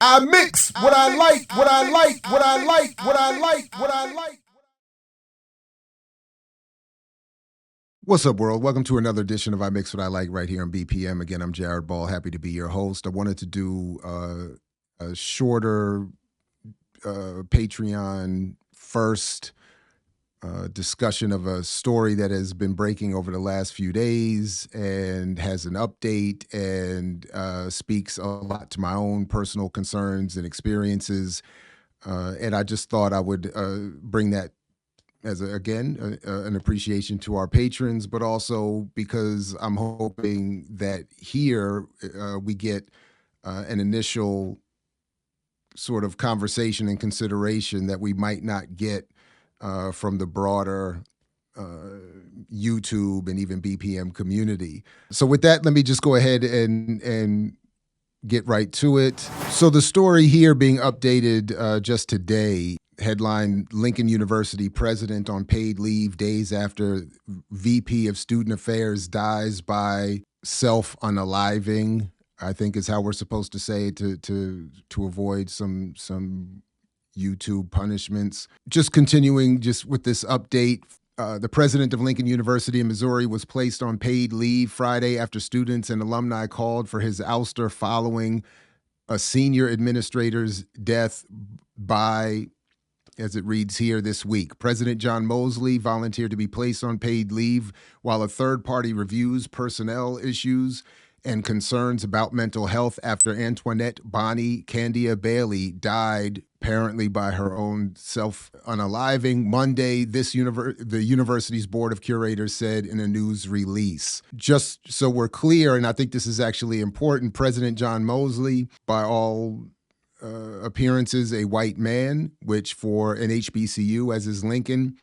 I mix what I like, what I like, what I like, what I like, what I like. What's up, world? Welcome to another edition of I Mix What I Like right here on BPM. Again, I'm Jared Ball. Happy to be your host. I wanted to do a shorter Patreon first discussion of a story that has been breaking over the last few days and has an update and speaks a lot to my own personal concerns and experiences. And I just thought I would bring that as an appreciation to our patrons, but also because I'm hoping that here we get an initial sort of conversation and consideration that we might not get from the broader YouTube and even BPM community. So with that, let me just go ahead and get right to it. So the story here being updated just today, headline: Lincoln University president on paid leave days after VP of Student Affairs dies by self-unaliving, I think is how we're supposed to say it to avoid some YouTube punishments. Just continuing just with this update, the president of Lincoln University in Missouri was placed on paid leave Friday after students and alumni called for his ouster following a senior administrator's death by, as it reads here, this week. President John Mosley volunteered to be placed on paid leave while a third party reviews personnel issues and concerns about mental health after Antoinette Bonnie Candia Bailey died, apparently by her own self-unaliving. Monday, the university's board of curators said in a news release. Just so we're clear, and I think this is actually important, President John Mosley, by all appearances, a white man, which for an HBCU, as is Lincoln,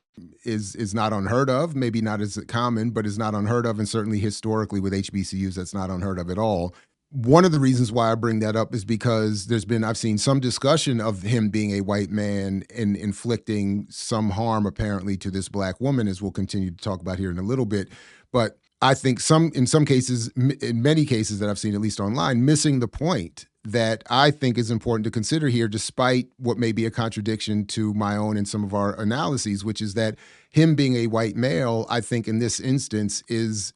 is not unheard of, maybe not as common, but is not unheard of, and certainly historically with HBCUs, that's not unheard of at all. One of the reasons why I bring that up is because I've seen some discussion of him being a white man and inflicting some harm apparently to this black woman, as we'll continue to talk about here in a little bit. But I think in many cases that I've seen, at least online, missing the point that I think is important to consider here, despite what may be a contradiction to my own and some of our analyses, which is that him being a white male, I think in this instance is,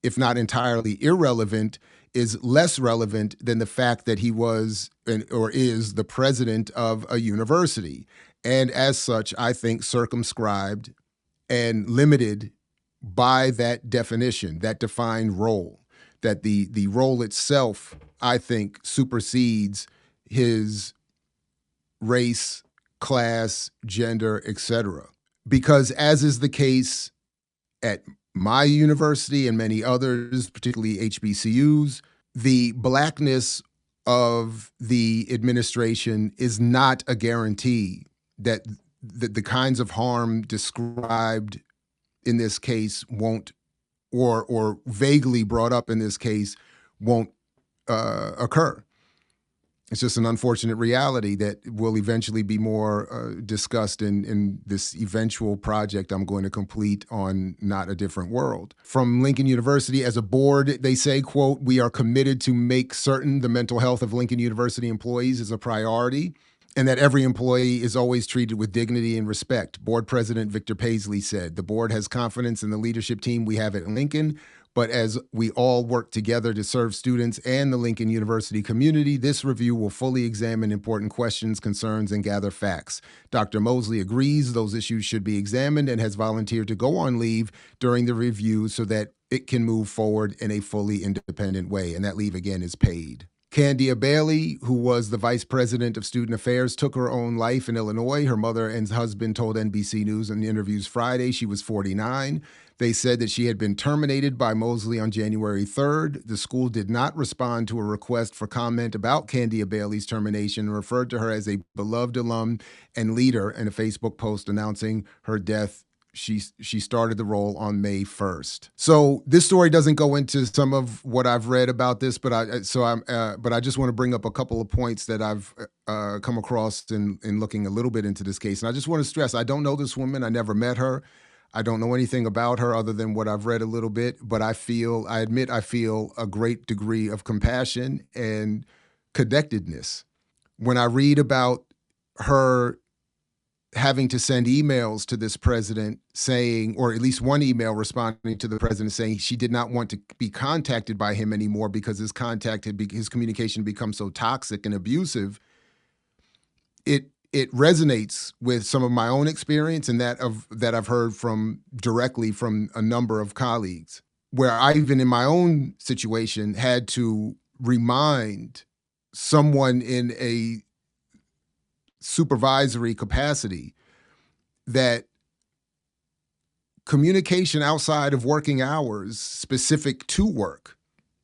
if not entirely irrelevant, is less relevant than the fact that he was or is the president of a university. And as such, I think circumscribed and limited by that definition, that defined role, that the role itself, I think, supersedes his race, class, gender, etc. Because as is the case at my university and many others, particularly HBCUs, the blackness of the administration is not a guarantee that the kinds of harm described in this case won't, or vaguely brought up in this case, won't occur. It's just an unfortunate reality that will eventually be more discussed in this eventual project I'm going to complete on Not a Different World. From Lincoln University, as a board, they say, quote, "We are committed to make certain the mental health of Lincoln University employees is a priority and that every employee is always treated with dignity and respect." Board President Victor Paisley said, "The board has confidence in the leadership team we have at Lincoln, but as we all work together to serve students and the Lincoln University community, this review will fully examine important questions, concerns, and gather facts." Dr. Mosley agrees those issues should be examined and has volunteered to go on leave during the review so that it can move forward in a fully independent way. And that leave, again, is paid. Candia Bailey, who was the vice president of student affairs, took her own life in Illinois. Her mother and husband told NBC News in interviews Friday she was 49. They said that she had been terminated by Mosley on January 3rd. The school did not respond to a request for comment about Candia Bailey's termination and referred to her as a beloved alum and leader in a Facebook post announcing her death. She started the role on May 1st. So this story doesn't go into some of what I've read about this, but I just want to bring up a couple of points that I've come across in looking a little bit into this case. And I just want to stress, I don't know this woman. I never met her. I don't know anything about her other than what I've read a little bit, but I admit I feel a great degree of compassion and connectedness When I read about her having to send emails to this president saying, or at least one email responding to the president saying she did not want to be contacted by him anymore because his communication become so toxic and abusive, it resonates with some of my own experience and that I've heard from directly from a number of colleagues, where I even in my own situation had to remind someone in a supervisory capacity that communication outside of working hours, specific to work,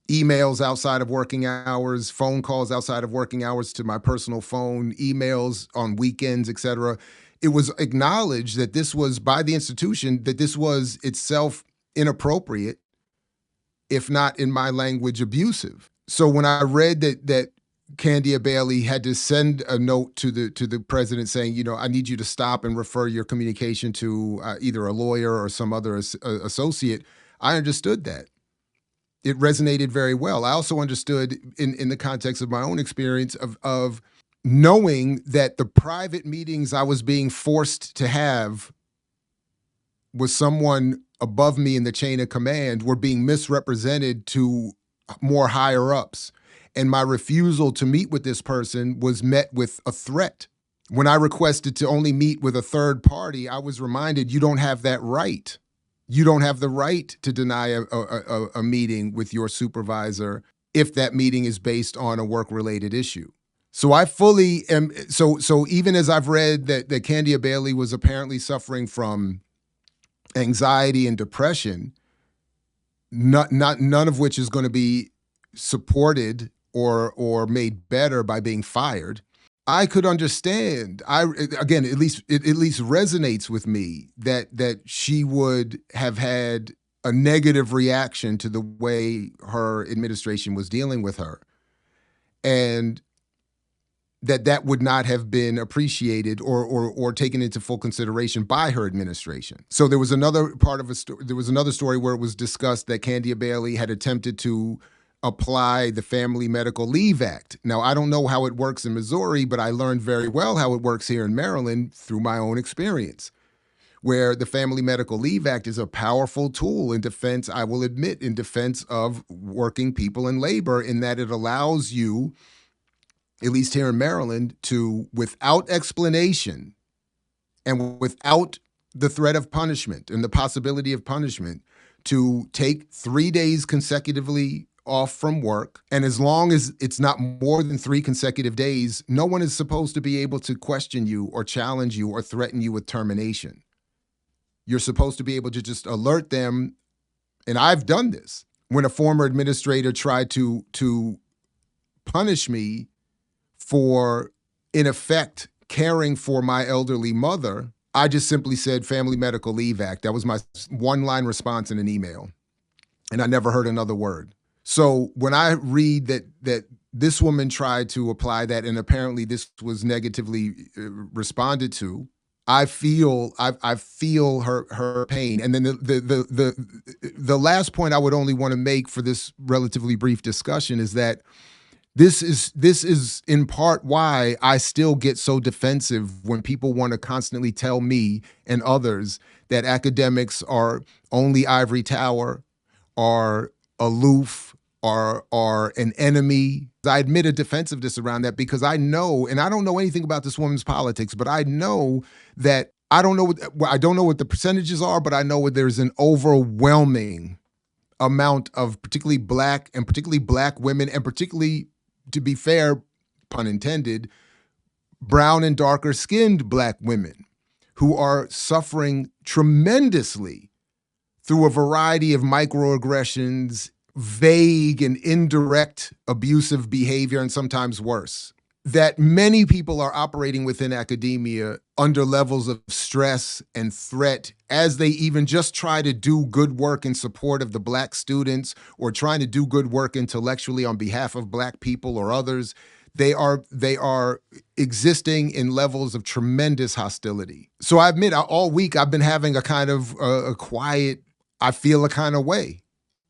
emails outside of working hours, phone calls outside of working hours to my personal phone, emails on weekends, et cetera, it was acknowledged that this was by the institution, that this was itself inappropriate, if not in my language abusive. So when I read that Candia Bailey had to send a note to the president saying, you know, I need you to stop and refer your communication to either a lawyer or some other associate, I understood that. It resonated very well. I also understood in the context of my own experience of knowing that the private meetings I was being forced to have with someone above me in the chain of command were being misrepresented to more higher ups. And my refusal to meet with this person was met with a threat. When I requested to only meet with a third party, I was reminded, you don't have that right. You don't have the right to deny a meeting with your supervisor if that meeting is based on a work-related issue. So I fully am, so even as I've read that Candia Bailey was apparently suffering from anxiety and depression, none of which is going to be supported or made better by being fired, I could understand. Again, at least it at least resonates with me that she would have had a negative reaction to the way her administration was dealing with her, and that would not have been appreciated or taken into full consideration by her administration. So there was another part of there was another story where it was discussed that Candia Bailey had attempted to apply the Family Medical Leave Act. Now, I don't know how it works in Missouri, but I learned very well how it works here in Maryland through my own experience, where the Family Medical Leave Act is a powerful tool in defense, I will admit, in defense of working people in labor, in that it allows you, at least here in Maryland, to, without explanation and without the threat of punishment and the possibility of punishment, to take 3 days consecutively off from work. And as long as it's not more than 3 consecutive days, no one is supposed to be able to question you or challenge you or threaten you with termination. You're supposed to be able to just alert them. And I've done this when a former administrator tried to punish me for, in effect, caring for my elderly mother. I just simply said Family Medical Leave Act. That was my one-line response in an email. And I never heard another word. So when I read that this woman tried to apply that and apparently this was negatively responded to, I feel her pain. And then the last point I would only want to make for this relatively brief discussion is that this is in part why I still get so defensive when people want to constantly tell me and others that academics are only ivory tower, are aloof, are an enemy. I admit a defensiveness around that because I know, and I don't know anything about this woman's politics, but I know that I don't know what the percentages are, but I know there's an overwhelming amount of particularly black women, and particularly, to be fair, pun intended, brown and darker skinned black women who are suffering tremendously through a variety of microaggressions, vague and indirect abusive behavior, and sometimes worse. That many people are operating within academia under levels of stress and threat as they even just try to do good work in support of the black students or trying to do good work intellectually on behalf of black people or others. They are existing in levels of tremendous hostility. So I admit, all week I've been having a kind of a quiet, I feel a kind of way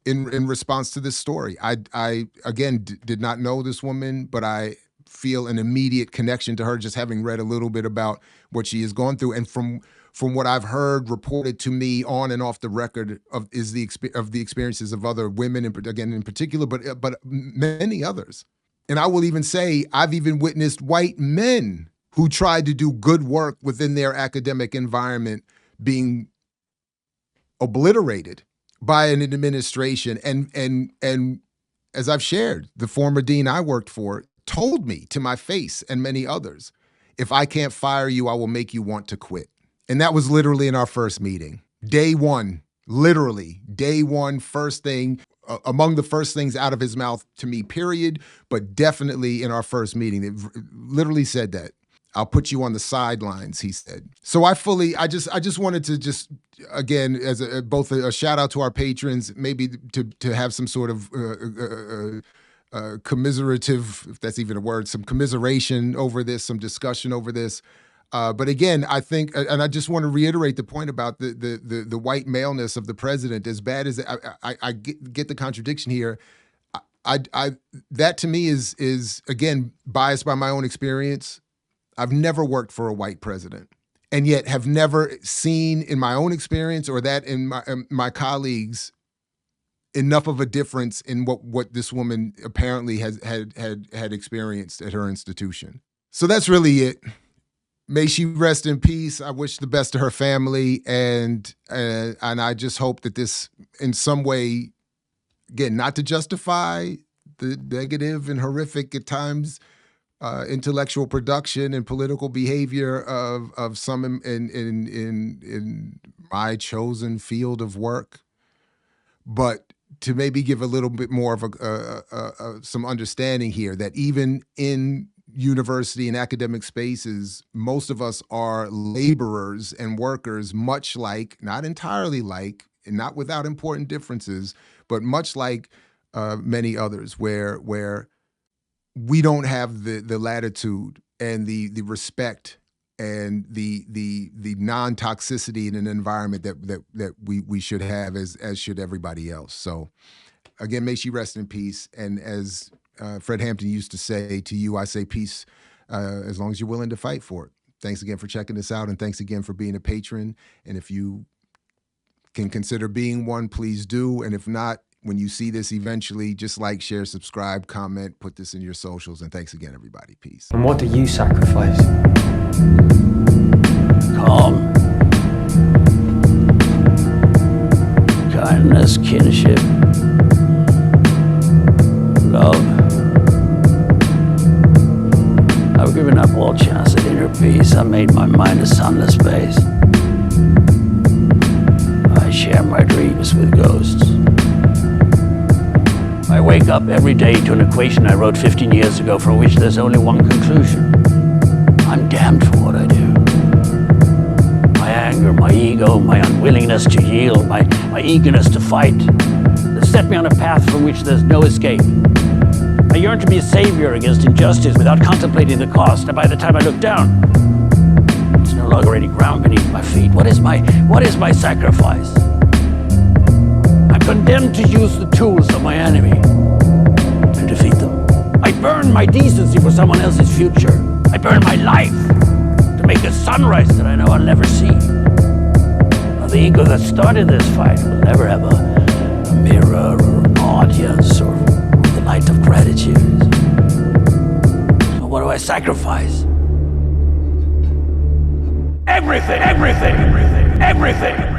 in response to this story. I again, did not know this woman, but I feel an immediate connection to her, just having read a little bit about what she has gone through. And from what I've heard reported to me on and off the record of the experiences of other women, in particular, but many others. And I will even say I've even witnessed white men who tried to do good work within their academic environment being obliterated by an administration. And as I've shared, the former dean I worked for told me to my face and many others, if I can't fire you, I will make you want to quit. And that was literally in our first meeting. Day one, literally, day one, first thing, among the first things out of his mouth to me, period, but definitely in our first meeting. It literally said that. I'll put you on the sidelines, he said. So I just wanted to just, again, as both a shout out to our patrons, maybe to have some sort of commiserative, if that's even a word, some commiseration over this, some discussion over this. But again, I think, and I just want to reiterate the point about the white maleness of the president. As bad as I get the contradiction here, that to me is again biased by my own experience. I've never worked for a white president, and yet have never seen in my own experience or that in my colleagues enough of a difference in what this woman apparently had experienced at her institution. So that's really it. May she rest in peace. I wish the best to her family, and I just hope that this, in some way, again, not to justify the negative and horrific at times intellectual production and political behavior of some in my chosen field of work, but to maybe give a little bit more of some understanding here that even in university and academic spaces, most of us are laborers and workers, much like, not entirely like, and not without important differences, but much like many others, where we don't have the latitude and the respect and the non-toxicity in an environment that we should have, as should everybody else. So again, may she rest in peace. And as Fred Hampton used to say, to you, I say peace as long as you're willing to fight for it. Thanks again for checking this out, and thanks again for being a patron. And if you can consider being one, please do. And if not, when you see this eventually, just like, share, subscribe, comment, put this in your socials. And thanks again, everybody. Peace. And what do you sacrifice? Calm, kindness, kinship, love. I've given up all chance at inner peace. I made my mind a sunless space. I share my dreams with ghosts. I wake up every day to an equation I wrote 15 years ago for which there's only one conclusion. I'm damned for what I do. My anger, my ego, my unwillingness to yield, my eagerness to fight, that set me on a path from which there's no escape. I yearn to be a savior against injustice without contemplating the cost, and by the time I look down, there's no longer any ground beneath my feet. What is my sacrifice? I'm condemned to use the tools of my enemy to defeat them. I burn my decency for someone else's future. I burn my life to make a sunrise that I know I'll never see. Now, the ego that started this fight will never have a mirror or an audience or the light of gratitude. So what do I sacrifice? Everything, everything, everything, everything.